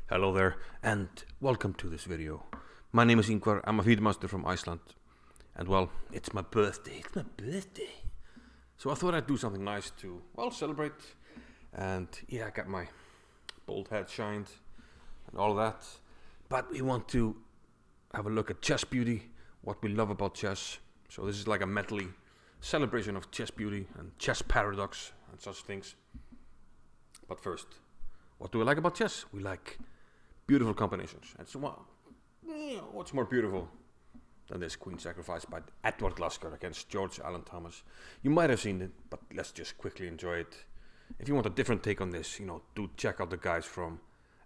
Hello there, and welcome to this video. My name is Ingvar, I'm a feedmaster from Iceland, and well, it's my birthday. So I thought I'd do something nice to, well, celebrate, and yeah, I got my bald head shined, and all that, but we want to have a look at chess beauty, what we love about chess. So this is like a medley celebration of chess beauty and chess paradox and such things. But first, what do we like about chess? We like beautiful combinations. And so what's more beautiful than this queen sacrifice by Edward Lasker against George Allen Thomas? You might have seen it, but let's just quickly enjoy it. If you want a different take on this, do check out the guys from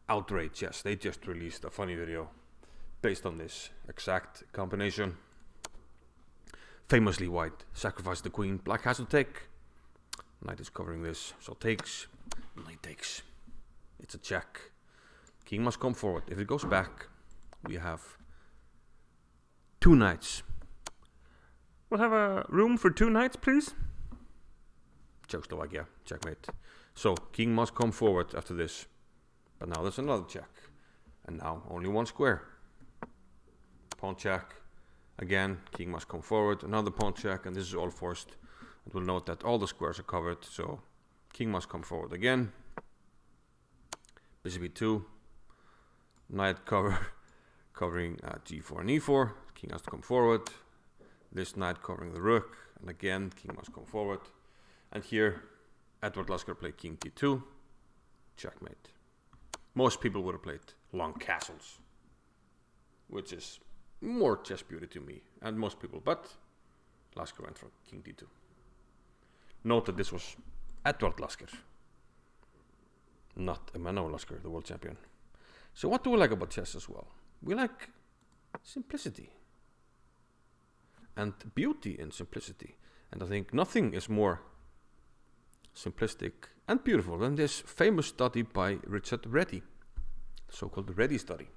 Outrage Chess. They just released a funny video based on this exact combination. Famously, white sacrifices the queen, black has to take. Knight is covering this, so takes, knight takes. It's a check. King must come forward. If it goes back, we have two knights. We'll have a room for two knights, please. Czechoslovakia, checkmate. So, king must come forward after this. But now there's another check. And now only one square. Pawn check. Again, king must come forward. Another pawn check, and this is all forced. And we'll note that all the squares are covered, so king must come forward again. Bishop e2. Knight covering g4 and e4. King has to come forward. This knight covering the rook, and again king must come forward. And here Edward Lasker played king d2, checkmate. Most people would have played long castles, which is more chess beauty to me and most people, but Lasker went for king d2. Note that this was Edward Lasker, not Emmanuel Lasker, the world champion. So what do we like about chess as well? We like simplicity and beauty in simplicity. And I think nothing is more simplistic and beautiful than this famous study by Richard Reti, the so-called Reti study.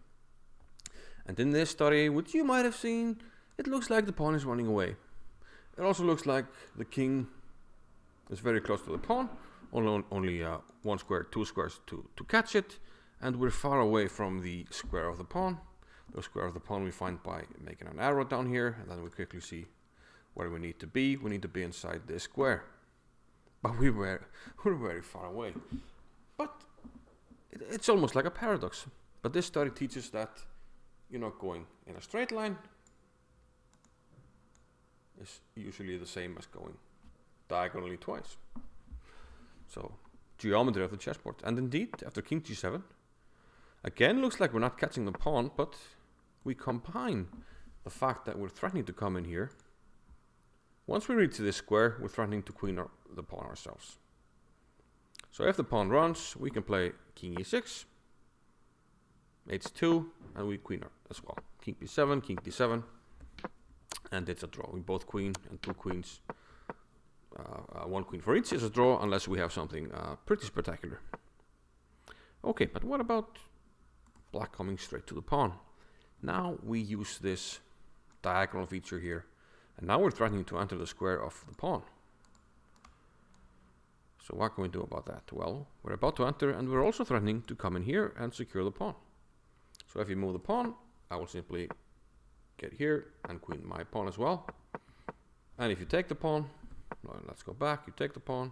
And in this study, which you might have seen, it looks like the pawn is running away. It also looks like the king is very close to the pawn, only one square, two squares to catch it. And we're far away from the square of the pawn. The square of the pawn we find by making an arrow down here, and then we quickly see where we need to be. We need to be inside this square. But we're very far away. But it's almost like a paradox. But this study teaches that going in a straight line is usually the same as going diagonally twice. So, geometry of the chessboard. And indeed, after king g7, again, looks like we're not catching the pawn, but we combine the fact that we're threatening to come in here. Once we reach this square, we're threatening to queen the pawn ourselves. So if the pawn runs, we can play king e6, h2, and we queen as well. King b7, king d7, and it's a draw. We both queen and two queens. One queen for each is a draw, unless we have something pretty spectacular. Okay, but what about black coming straight to the pawn? Now we use this diagonal feature here, and now we're threatening to enter the square of the pawn. So what can we do about that? Well, we're about to enter, and we're also threatening to come in here and secure the pawn. So if you move the pawn, I will simply get here and queen my pawn as well. And if you take the pawn, let's go back, you take the pawn.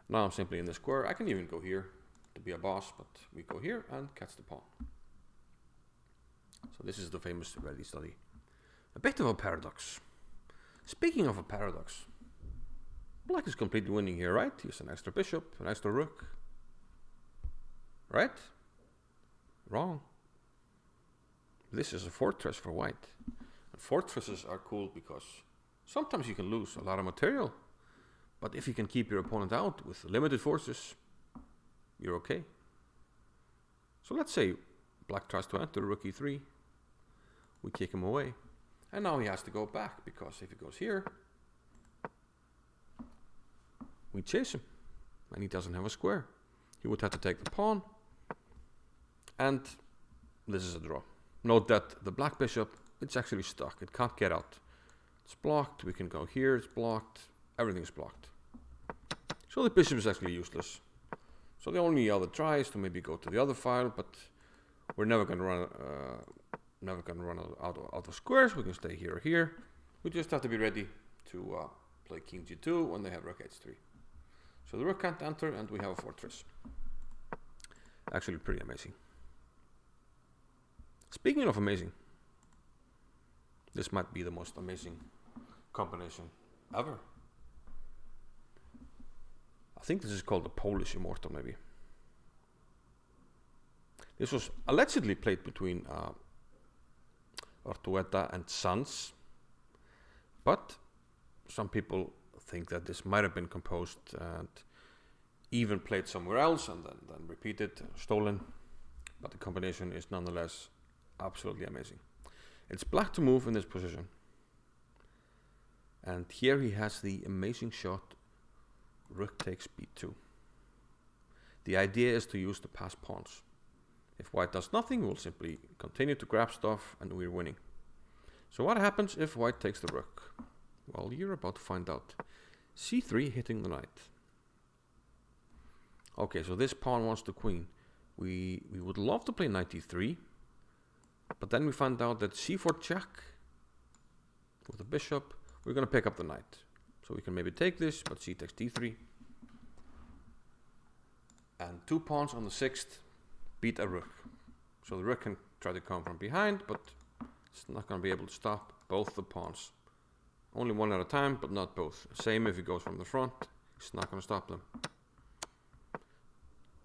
Now I'm simply in the square. I can even go here to be a boss, but we go here and catch the pawn. So this is the famous Reti study. A bit of a paradox. Speaking of a paradox, black is completely winning here, right? Here's an extra bishop, an extra rook. Right? Wrong. This is a fortress for white. And fortresses are cool because sometimes you can lose a lot of material. But if you can keep your opponent out with limited forces, you're okay. So let's say black tries to enter rook e3. We kick him away. And now he has to go back, because if he goes here, we chase him. And he doesn't have a square. He would have to take the pawn. And this is a draw. Note that the black bishop, it's actually stuck. It can't get out. It's blocked. We can go here. It's blocked. Everything's blocked. So the bishop is actually useless. So the only other try is to maybe go to the other file, but We're never gonna run out of squares. We can stay here or here. We just have to be ready to play king g2 when they have rook h3. So the rook can't enter, and we have a fortress. Actually, pretty amazing. Speaking of amazing, this might be the most amazing combination ever. I think this is called the Polish Immortal, maybe. This was allegedly played between Ortueta and Sanz, but some people think that this might have been composed and even played somewhere else and then repeated, stolen. But the combination is nonetheless absolutely amazing. It's black to move in this position. And here he has the amazing shot, rook takes b2. The idea is to use the passed pawns. If white does nothing, we'll simply continue to grab stuff and we're winning. So what happens if white takes the rook? Well, you're about to find out. c3 hitting the knight. Okay, so this pawn wants the queen. We would love to play knight d3, but then we find out that c4 check with the bishop, we're going to pick up the knight. So we can maybe take this, but c takes d3. And 2 pawns on the 6th beat a rook. So the rook can try to come from behind, but it's not going to be able to stop both the pawns. Only one at a time, but not both. Same if he goes from the front, it's not going to stop them.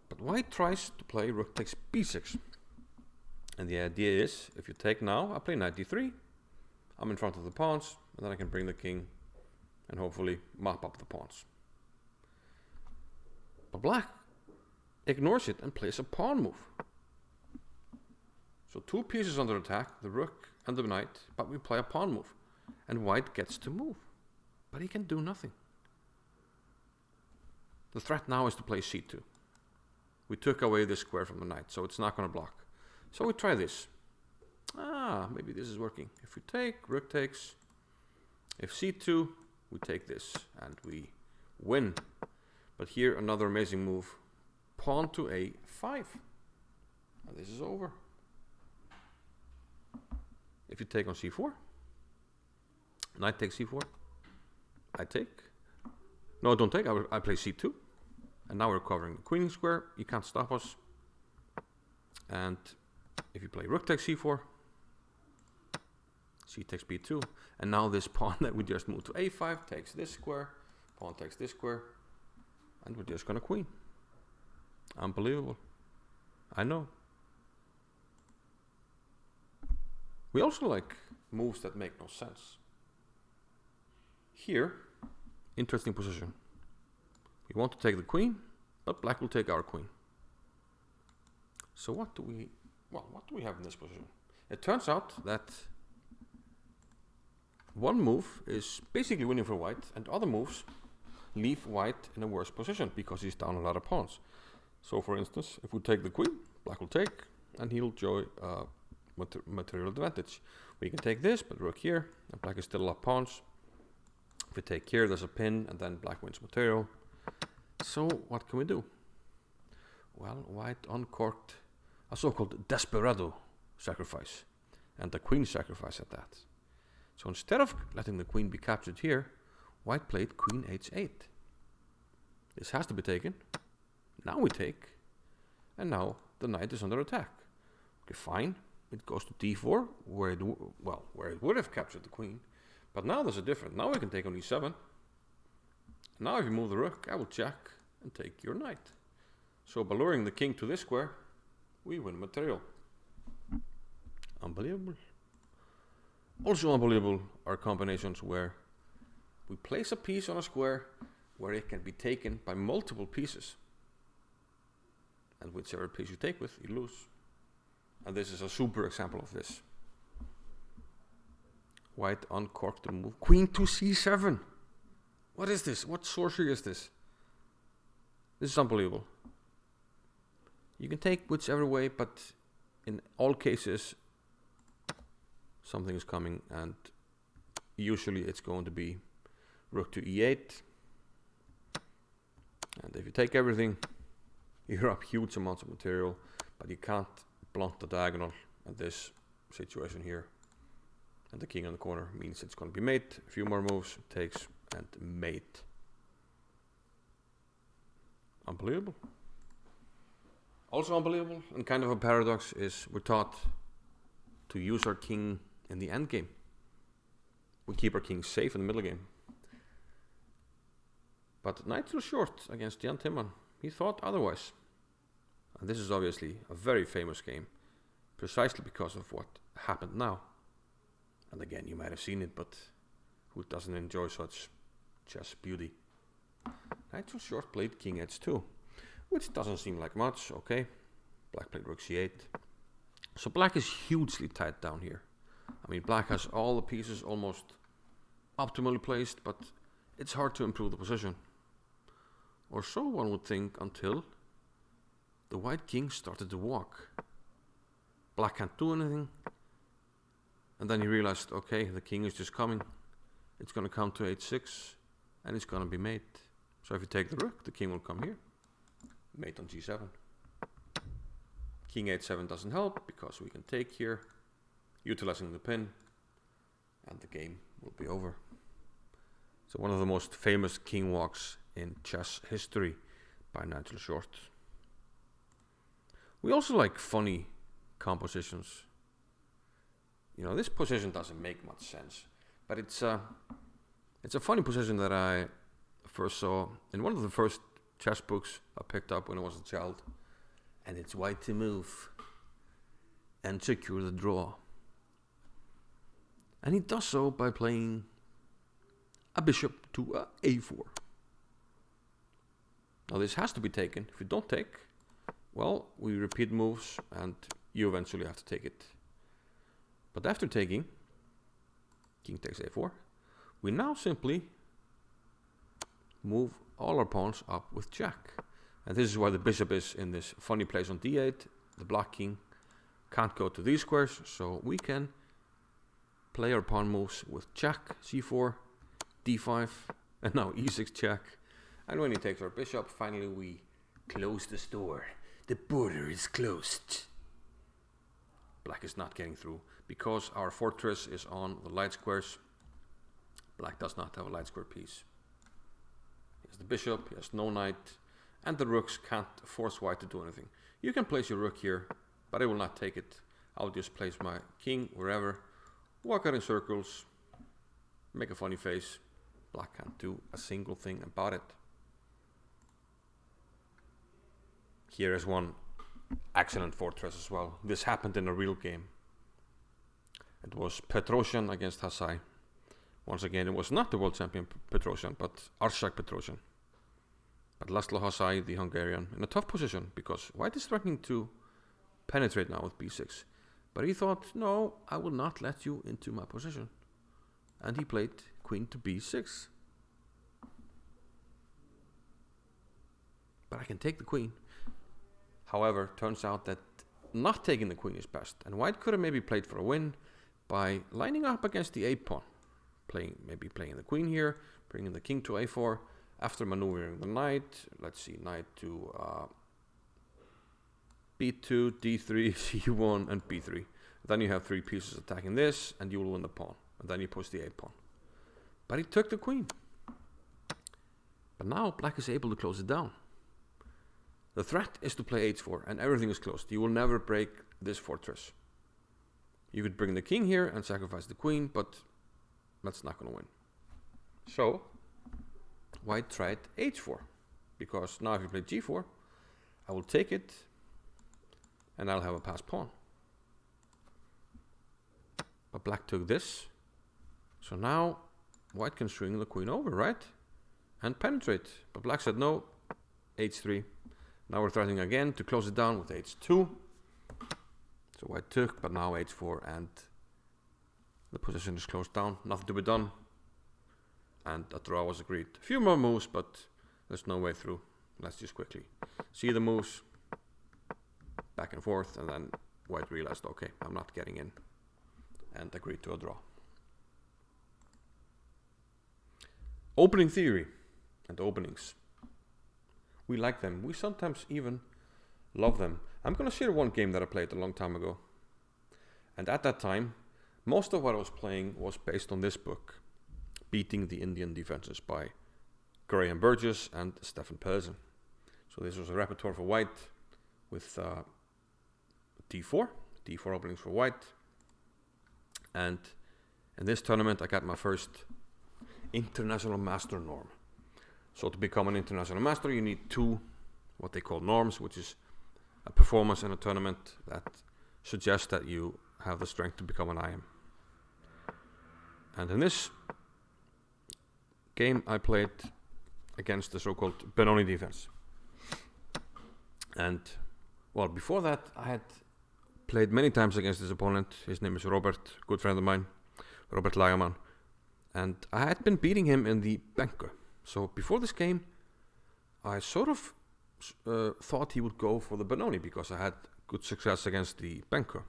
But white tries to play rook takes b6. And the idea is, if you take now, I play knight d3. I'm in front of the pawns, and then I can bring the king and hopefully mop up the pawns. But black ignores it and plays a pawn move. So 2 pieces under attack, the rook and the knight, but we play a pawn move. And white gets to move, but he can do nothing. The threat now is to play c2. We took away this square from the knight, so it's not going to block. So we try this. Maybe this is working. If we take, rook takes. If c2, we take this, and we win. But here, another amazing move. Pawn to a5. And this is over. If you take on c4, knight takes c4. I take. No, don't take. I play c2. And now we're covering the queening square. You can't stop us. And if you play rook takes c4, c takes b2. And now this pawn that we just moved to a5 takes this square. Pawn takes this square. And we're just going to queen. Unbelievable. I know. We also like moves that make no sense. Here, interesting position. We want to take the queen, but black will take our queen. So what do we have in this position? It turns out that one move is basically winning for white, and other moves leave white in a worse position because he's down a lot of pawns. So for instance, if we take the queen, black will take, and he'll enjoy material advantage. We can take this, but rook here, and black is still up pawns. If we take here, there's a pin, and then black wins material. So what can we do? Well, white uncorked a so-called desperado sacrifice, and the queen sacrifice at that. So instead of letting the queen be captured here, white played queen h8. This has to be taken. Now we take, and now the knight is under attack. Okay, fine. It goes to d4, where it would have captured the queen. But now there's a difference. Now we can take on e7. Now if you move the rook, I will check and take your knight. So by luring the king to this square, we win material. Unbelievable. Also unbelievable are combinations where we place a piece on a square where it can be taken by multiple pieces. And whichever piece you take with, you lose. And this is a super example of this. White uncorked the move. Queen to c7. What is this? What sorcery is this? This is unbelievable. You can take whichever way, but in all cases, something is coming, and usually it's going to be rook to e8. And if you take everything, you're up huge amounts of material, but you can't blunt the diagonal at this situation here. And the king on the corner means it's going to be mate. A few more moves, takes, and mate. Unbelievable. Also unbelievable, and kind of a paradox, is we're taught to use our king in the end game. We keep our king safe in the middle game. But knight too short against Jan Timman, he thought otherwise. And this is obviously a very famous game, precisely because of what happened now. And again, you might have seen it, but who doesn't enjoy such chess beauty? Knight too short played king h2, which doesn't seem like much. Okay, black played rook c8. So black is hugely tight down here. I mean, black has all the pieces almost optimally placed, but it's hard to improve the position. Or so one would think, until the white king started to walk. Black can't do anything. And then he realized, okay, the king is just coming. It's going to come to h6, and it's going to be mate. So if you take the rook, the king will come here. Mate on g7. King h7 doesn't help, because we can take here, utilizing the pin, and the game will be over. So one of the most famous king walks in chess history by Nigel Short. We also like funny compositions. You know, this position doesn't make much sense, but it's a funny position that I first saw in one of the first chess books I picked up when I was a child. And it's white to move and secure the draw. And he does so by playing a bishop to a4. Now this has to be taken. If you don't take, well, we repeat moves and you eventually have to take it. But after taking, king takes a4, we now simply move all our pawns up with jack. And this is why the bishop is in this funny place on d8. The black king can't go to these squares, so we can play our pawn moves with jack, c4, d5, and now e6 jack. And when he takes our bishop, finally we close the store. The border is closed. Black is not getting through because our fortress is on the light squares. Black does not have a light square piece. He has the bishop, he has no knight, and the rooks can't force white to do anything. You can place your rook here, but I will not take it. I'll just place my king wherever, walk out in circles, make a funny face. Black can't do a single thing about it. Here is one excellent fortress as well. This happened in a real game. It was Petrosian against Hazai. Once again, it was not the world champion Petrosian, but Arshak Petrosian. But Laszlo Hazai, the Hungarian, in a tough position because white is threatening to penetrate now with b6. But he thought, no, I will not let you into my position. And he played queen to b6. But I can take the queen. However, turns out that not taking the queen is best. And white could have maybe played for a win by lining up against the a-pawn. Maybe playing the queen here, bringing the king to a4. After maneuvering the knight, let's see, knight to b2, d3, c1, and b3. Then you have three pieces attacking this, and you will win the pawn. And then you push the a-pawn. But he took the queen. But now black is able to close it down. The threat is to play h4, and everything is closed. You will never break this fortress. You could bring the king here and sacrifice the queen, but that's not going to win. So white tried h4, because now if you play g4, I will take it, and I'll have a passed pawn. But black took this, so now white can string the queen over, right? And penetrate. But black said no, h3. Now we're threatening again to close it down with h2. So white took, but now h4, and the position is closed down. Nothing to be done. And a draw was agreed. A few more moves, but there's no way through. Let's just quickly see the moves. Back and forth, and then white realized, okay, I'm not getting in. And agreed to a draw. Opening theory and openings. We like them. We sometimes even love them. I'm going to share one game that I played a long time ago. And at that time, most of what I was playing was based on this book, Beating the Indian Defenses by Graham Burgess and Stefan Pedersen. So this was a repertoire for white with d4 openings for white. And in this tournament, I got my first international master norm. So to become an international master, you need 2 what they call norms, which is a performance in a tournament that suggests that you have the strength to become an IM. And in this game, I played against the so-called Benoni defense. And, well, before that, I had played many times against this opponent. His name is Robert, good friend of mine, Robert Lagerman. And I had been beating him in the Benke. So before this game, I sort of thought he would go for the Benoni because I had good success against the Benke.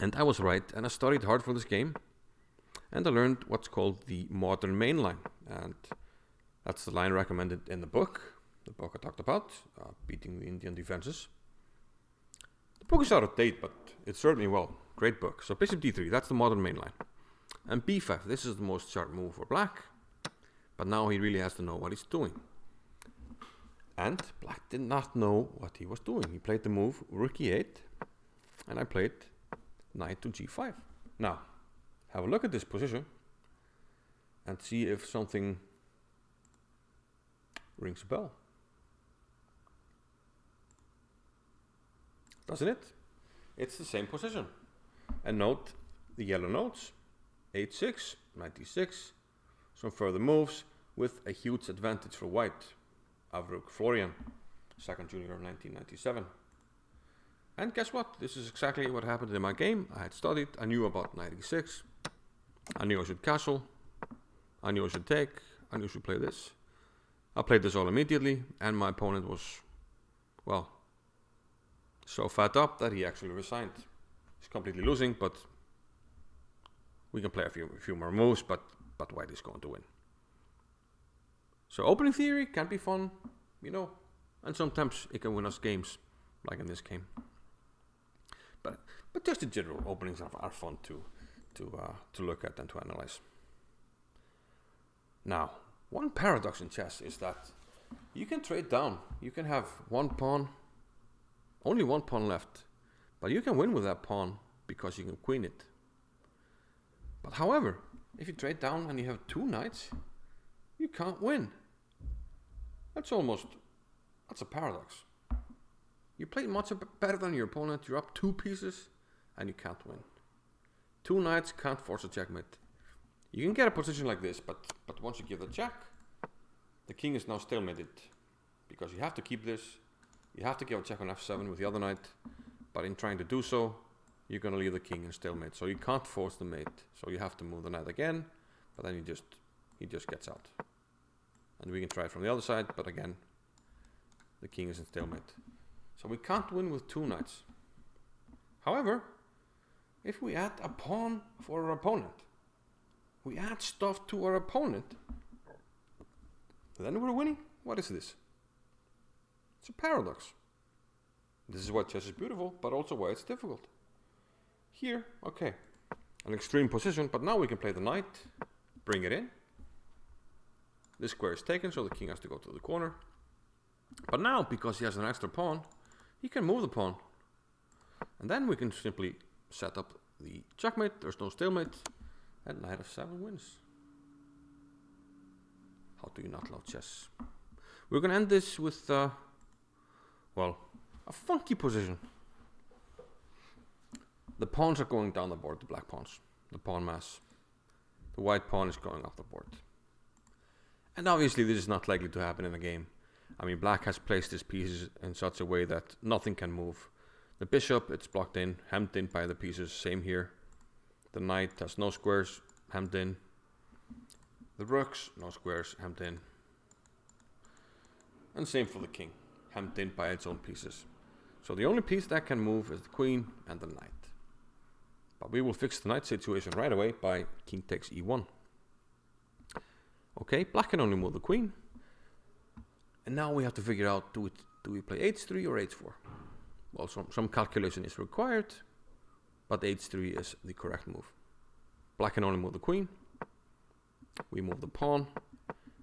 And I was right, and I studied hard for this game. And I learned what's called the modern main line. And that's the line recommended in the book I talked about, Beating the Indian Defenses. The book is out of date, but it's certainly, great book. So bishop d3, that's the modern main line. And b5, this is the most sharp move for black. But now he really has to know what he's doing. And black did not know what he was doing. He played the move rook e8, and I played knight to g5. Now, have a look at this position and see if something rings a bell. Doesn't it? It's the same position. And note the yellow notes, h6, knight d6, some further moves with a huge advantage for white. Avruk Florian, second junior of 1997. And guess what? This is exactly what happened in my game. I had studied, I knew about knight e6, I knew I should castle, I knew I should take, I knew I should play this. I played this all immediately, and my opponent was, so fed up that he actually resigned. He's completely losing, but we can play a few more moves, but white is going to win. So opening theory can be fun, and sometimes it can win us games, like in this game. But just in general, openings are fun to look at and to analyze. Now, one paradox in chess is that you can trade down. You can have only one pawn left, but you can win with that pawn because you can queen it. But however, if you trade down and you have 2 knights, you can't win. That's a paradox. You play much better than your opponent, you're up 2 pieces, and you can't win. 2 knights can't force a checkmate. You can get a position like this, but once you give the check, the king is now stalemated, because you have to keep this, you have to give a check on f7 with the other knight, but in trying to do so, you're going to leave the king in stalemate, so you can't force the mate, so you have to move the knight again, but then he just gets out. And we can try it from the other side, but again, the king is in stalemate. So we can't win with 2 knights. However, if we add a pawn for our opponent, we add stuff to our opponent, then we're winning. What is this? It's a paradox. This is why chess is beautiful, but also why it's difficult. Here, okay, an extreme position, but now we can play the knight, bring it in. This square is taken, so the king has to go to the corner. But now, because he has an extra pawn, he can move the pawn. And then we can simply set up the checkmate, there's no stalemate, and knight f7 wins. How do you not love chess? We're going to end this with, a funky position. The pawns are going down the board, the black pawns, the pawn mass. The white pawn is going off the board. And obviously this is not likely to happen in a game. I mean, black has placed his pieces in such a way that nothing can move. The bishop, it's blocked in, hemmed in by the pieces, same here. The knight has no squares, hemmed in. The rooks, no squares, hemmed in. And same for the king, hemmed in by its own pieces. So the only piece that can move is the queen and the knight. But we will fix the knight situation right away by king takes e1. Okay, black can only move the queen. And now we have to figure out, do we play h3 or h4? well, some calculation is required, but h3 is the correct move. Black can only move the queen. We move the pawn,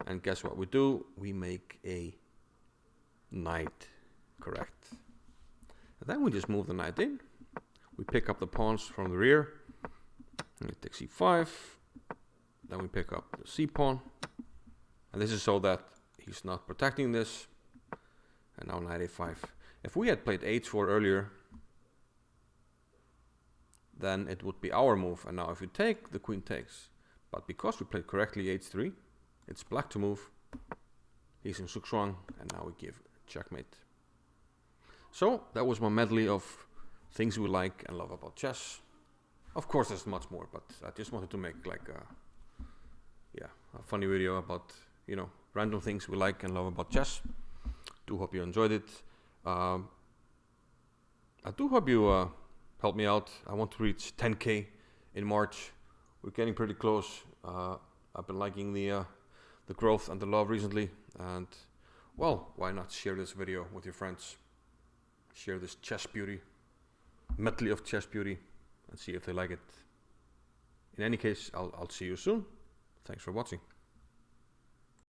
and guess what we do? We make a knight, correct. And then we just move the knight in. We pick up the pawns from the rear. And we take c5. Then we pick up the c pawn. And this is so that he's not protecting this. And now knight a5. If we had played h4 earlier, then it would be our move. And now if you take, the queen takes. But because we played correctly h3, it's black to move. He's in Zugzwang, and now we give checkmate. So that was my medley of things we like and love about chess. Of course there's much more, but I just wanted to make like a funny video about, you know, random things we like and love about chess. Do hope you enjoyed it. I do hope you help me out. I want to reach 10k in March. We're getting pretty close. I've been liking the growth and the love recently, and well, why not share this video with your friends? Share this chess beauty, medley of chess beauty, and see if they like it. In any case, I'll see you soon. Thanks for watching.